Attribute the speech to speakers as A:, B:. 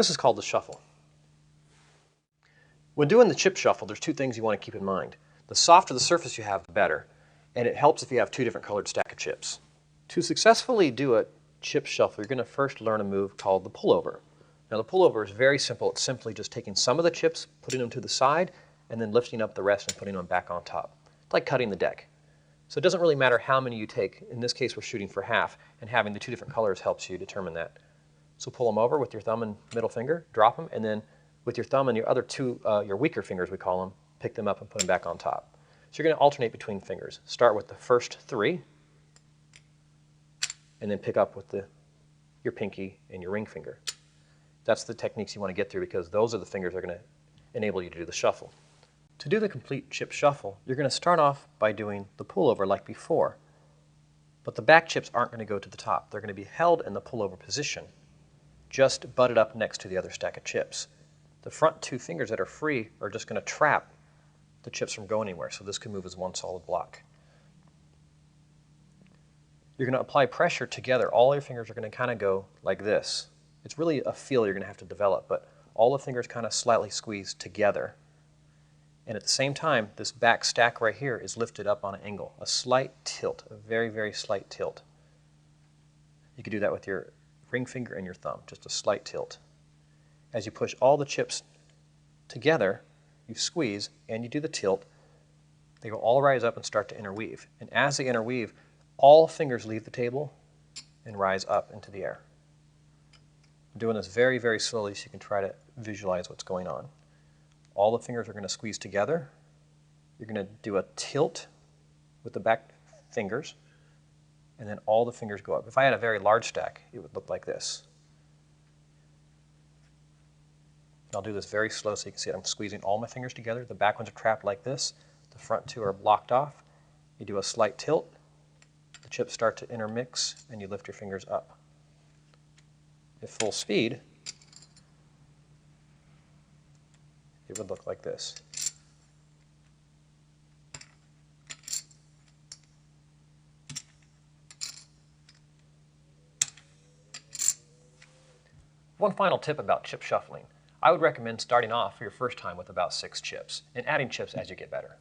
A: This is called the shuffle. When doing the chip shuffle, there's two things you want to keep in mind. The softer the surface you have, the better, and it helps if you have two different colored stack of chips. To successfully do a chip shuffle, you're going to first learn a move called the pullover. Now the pullover is very simple. It's simply just taking some of the chips, putting them to the side, and then lifting up the rest and putting them back on top. It's like cutting the deck. So it doesn't really matter how many you take. In this case, we're shooting for half, and having the two different colors helps you determine that. So pull them over with your thumb and middle finger, drop them, and then with your thumb and your other two, your weaker fingers we call them, pick them up and put them back on top. So you're going to alternate between fingers. Start with the first three, and then pick up with your pinky and your ring finger. That's the techniques you want to get through because those are the fingers that are going to enable you to do the shuffle. To do the complete chip shuffle, you're going to start off by doing the pullover like before. But the back chips aren't going to go to the top. They're going to be held in the pullover position, just butted up next to the other stack of chips. The front two fingers that are free are just going to trap the chips from going anywhere, so this can move as one solid block. You're going to apply pressure together. All your fingers are going to kind of go like this. It's really a feel you're going to have to develop, but all the fingers kind of slightly squeeze together. And at the same time, this back stack right here is lifted up on an angle, a slight tilt, a very, very slight tilt. You could do that with your ring finger and your thumb, just a slight tilt. As you push all the chips together, you squeeze and you do the tilt, they will all rise up and start to interweave. And as they interweave, all fingers leave the table and rise up into the air. I'm doing this very, very slowly so you can try to visualize what's going on. All the fingers are going to squeeze together. You're going to do a tilt with the back fingers, and then all the fingers go up. If I had a very large stack, it would look like this. And I'll do this very slow so you can see it. I'm squeezing all my fingers together. The back ones are trapped like this. The front two are blocked off. You do a slight tilt. The chips start to intermix, and you lift your fingers up. At full speed, it would look like this. One final tip about chip shuffling. I would recommend starting off for your first time with about 6 chips and adding chips as you get better.